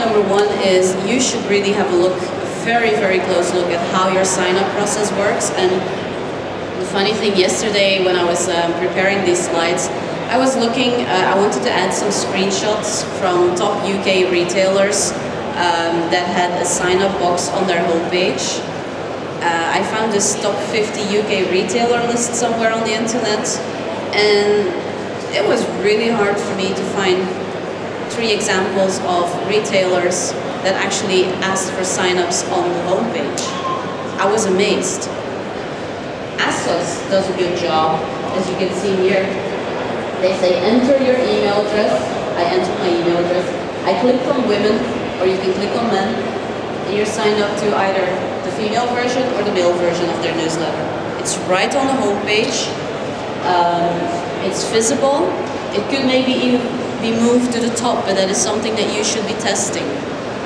number one is you should really have a look, a very, very close look at how your sign-up process works. And the funny thing, yesterday when I was preparing these slides, I was looking, I wanted to add some screenshots from top UK retailers that had a sign-up box on their homepage. I found this top 50 UK retailer list somewhere on the internet, and it was really hard for me to find 3 examples of retailers that actually asked for sign-ups on the homepage. I was amazed. Asos does a good job, as you can see here. They say enter your email address. I enter my email address. I click on women, or you can click on men, and you're signed up to either the female version or the male version of their newsletter. It's right on the homepage. It's visible. It could maybe even be moved to the top, but that is something that you should be testing,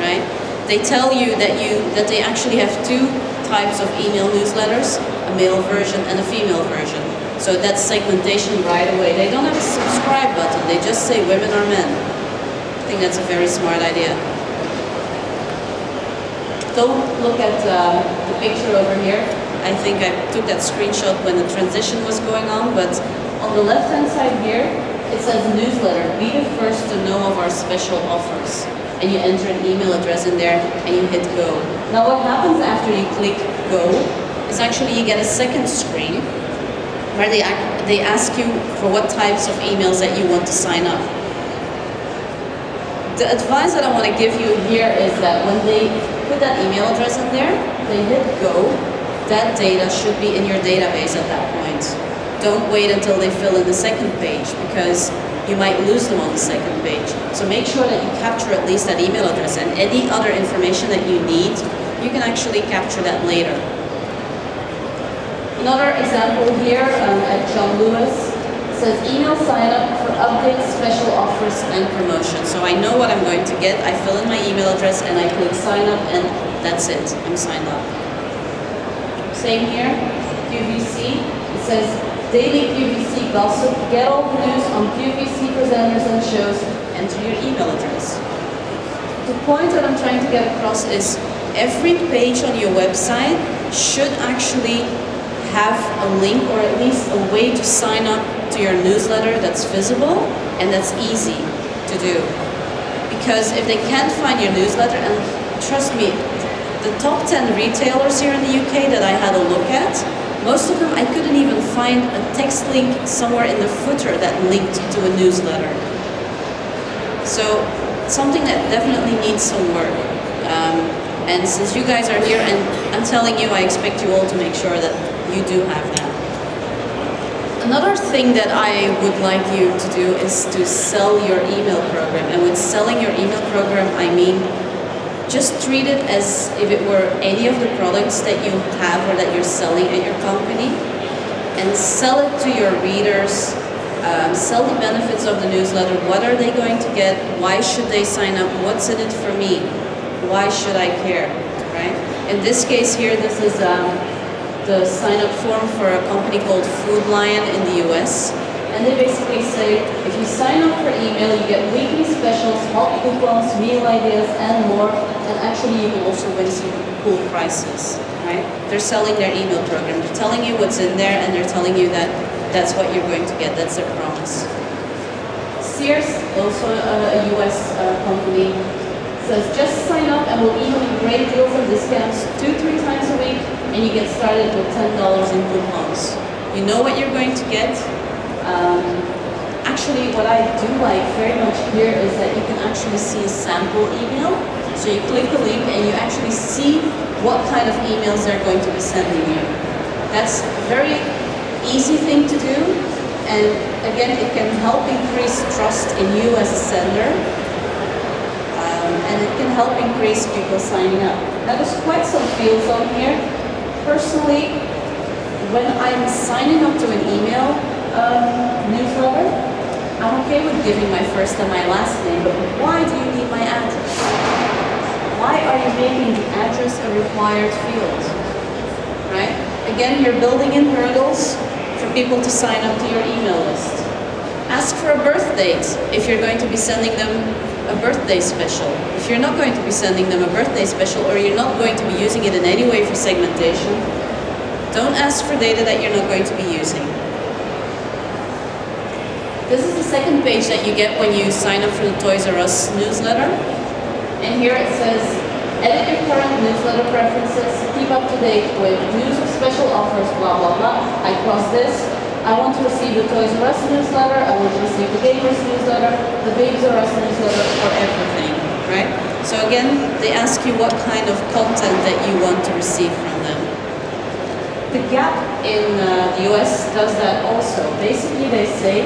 right? They tell you that they actually have 2 types of email newsletters, a male version and a female version. So that's segmentation right away. They don't have a subscribe button, they just say women or men. I think that's a very smart idea. Don't look at the picture over here. I think I took that screenshot when the transition was going on, but on the left-hand side here, it says newsletter, be the first to know of our special offers. And you enter an email address in there and you hit go. Now what happens after you click go is actually you get a second screen where they ask you for what types of emails that you want to sign up. The advice that I want to give you here is that when they put that email address in there, they hit go, that data should be in your database at that point. Don't wait until they fill in the second page, because you might lose them on the second page. So make sure that you capture at least that email address, and any other information that you need, you can actually capture that later. Another example here at John Lewis says email sign up for updates, special offers and promotions. So I know what I'm going to get, I fill in my email address and I click sign up, and that's it, I'm signed up. Same here, QVC, it says daily QVC gossip, get all the news on QVC presenters and shows, enter your email address. The point that I'm trying to get across is every page on your website should actually have a link, or at least a way to sign up to your newsletter that's visible and that's easy to do. Because if they can't find your newsletter, and trust me, the top 10 retailers here in the UK that I had a look at, most of them I couldn't even find a text link somewhere in the footer that linked to a newsletter. So something that definitely needs some work. And since you guys are here, and I'm telling you, I expect you all to make sure that you do have that. Another thing that I would like you to do is to sell your email program. And with selling your email program, I mean just treat it as if it were any of the products that you have or that you're selling at your company, and sell it to your readers. Sell the benefits of the newsletter. What are they going to get? Why should they sign up? What's in it for me? Why should I care, right? In this case here, this is the sign-up form for a company called Food Lion in the US. And they basically say, if you sign up for email, you get weekly specials, hot coupons, meal ideas, and more. And actually, you can also win some cool prizes, right? They're selling their email program. They're telling you what's in there, and they're telling you that that's what you're going to get. That's their promise. Sears, also a US company, says just sign up and we'll email you great deals and discounts 2-3 times a week, and you get started with $10 in coupons. You know what you're going to get. Actually, what I do like very much here is that you can actually see a sample email. So you click the link and you actually see what kind of emails they're going to be sending you. That's a very easy thing to do, and again, it can help increase trust in you as a sender. And it can help increase people signing up. Now there's quite some fields on here. Personally, when I'm signing up to an email newsletter, I'm okay with giving my first and my last name, but why do you need my address? Why are you making the address a required field? Right? Again, you're building in hurdles for people to sign up to your email list. Ask for a birth date if you're going to be sending them a birthday special. If you're not going to be sending them a birthday special, or you're not going to be using it in any way for segmentation, don't ask for data that you're not going to be using. This is the second page that you get when you sign up for the Toys R Us newsletter. And here it says, edit your current newsletter preferences, keep up to date with news of special offers, blah, blah, blah. I cross this. I want to receive the Toys R Us newsletter, I want to receive the Gamers newsletter, the Babies R Us newsletter, or everything, right? So again, they ask you what kind of content that you want to receive from them. The Gap in the US does that also. Basically, they say,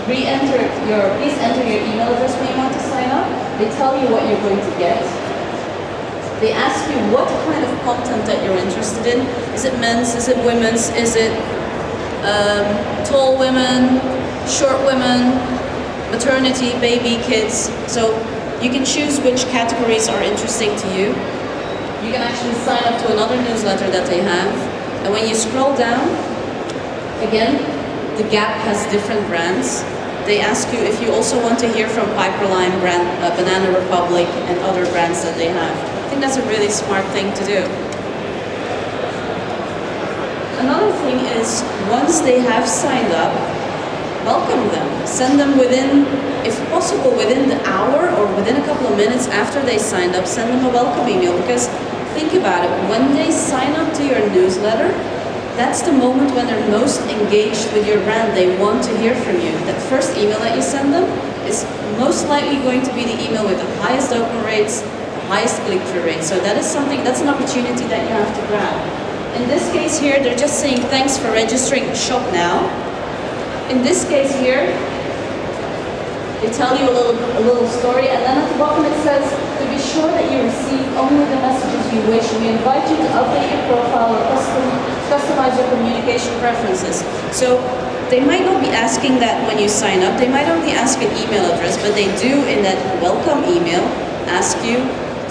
please enter your email address when you want to sign up. They tell you what you're going to get. They ask you what kind of content that you're interested in. Is it men's? Is it women's? Is it tall women, short women, maternity, baby, kids? So you can choose which categories are interesting to you. You can actually sign up to another newsletter that they have. And when you scroll down, again, the Gap has different brands. They ask you if you also want to hear from Piperline, Banana Republic, and other brands that they have. I think that's a really smart thing to do. Another thing is, once they have signed up, welcome them. Send them within, if possible, within the hour or within a couple of minutes after they signed up, send them a welcome email. Because think about it, when they sign up to your newsletter, that's the moment when they're most engaged with your brand. They want to hear from you. That first email that you send them is most likely going to be the email with the highest open rates, the highest click-through rates. So that is something, that's an opportunity that you have to grab. In this case here, they're just saying thanks for registering, shop now. In this case here, they tell you a little story, and then at the bottom it says, to be sure that you receive only the messages you wish, we invite you to update your profile or customize your communication preferences. So they might not be asking that when you sign up, they might only ask an email address, but they do in that welcome email ask you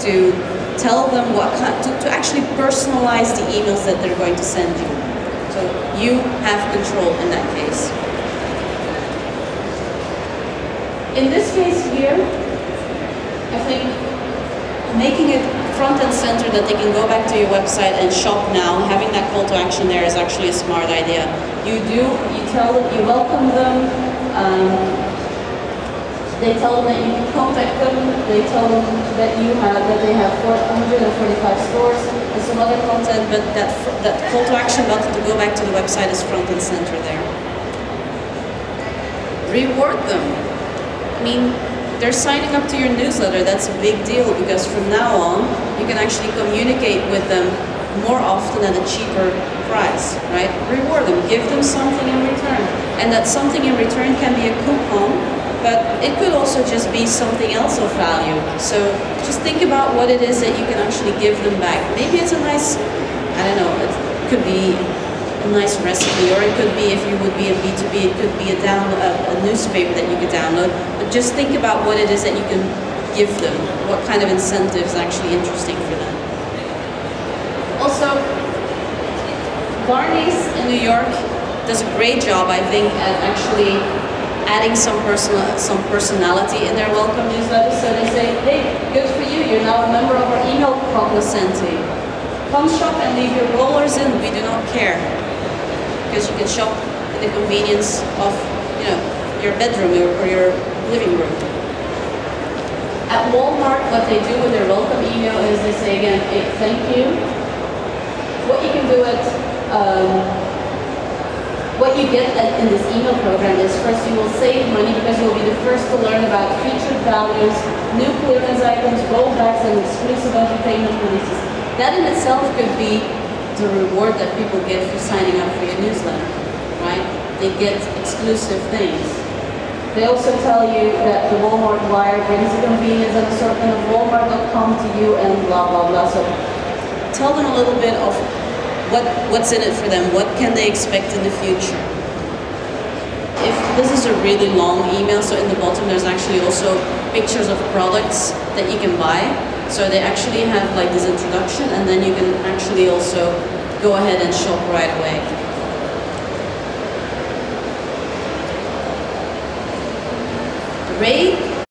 to tell them what to actually personalize the emails that they're going to send you. So you have control in that case. In this case here, I think making it front and center that they can go back to your website and shop now, having that call to action there is actually a smart idea. You tell them, you welcome them, they tell them that you can contact them, they tell them that they have 145 stores and some other content, but that call to action button to go back to the website is front and center there. Reward them. I mean, they're signing up to your newsletter. That's a big deal because from now on, you can actually communicate with them more often at a cheaper price, right? Reward them, give them something in return. And that something in return can be a coupon, but it could also just be something else of value. So just think about what it is that you can actually give them back. Maybe it's a nice, I don't know, it could be a nice recipe, or it could be, if you would be a B2B, it could be a newspaper that you could download. But just think about what it is that you can give them, what kind of incentive is actually interesting for them. Also, Barney's in New York does a great job, I think, at actually adding some personality in their welcome newsletter. So they say, hey, good for you, you're now a member of our email cognoscenti. Come shop and leave your rollers in, we do not care. Because you can shop in the convenience of, your bedroom or your living room. At Walmart, what they do with their welcome email is they say again, hey, thank you. What you can do what you get in this email program is, first, you will save money because you'll be the first to learn about featured values, new clearance items, rollbacks, and exclusive entertainment releases. That in itself could be the reward that people get for signing up for your newsletter, right? They get exclusive things. They also tell you that the Walmart wire brings the convenience and assortment of Walmart.com to you and blah, blah, blah. So tell them a little bit of what's in it for them, what can they expect in the future. If this is a really long email, so in the bottom there's actually also pictures of products that you can buy. So they actually have like this introduction, and then you can actually also go ahead and shop right away. Ray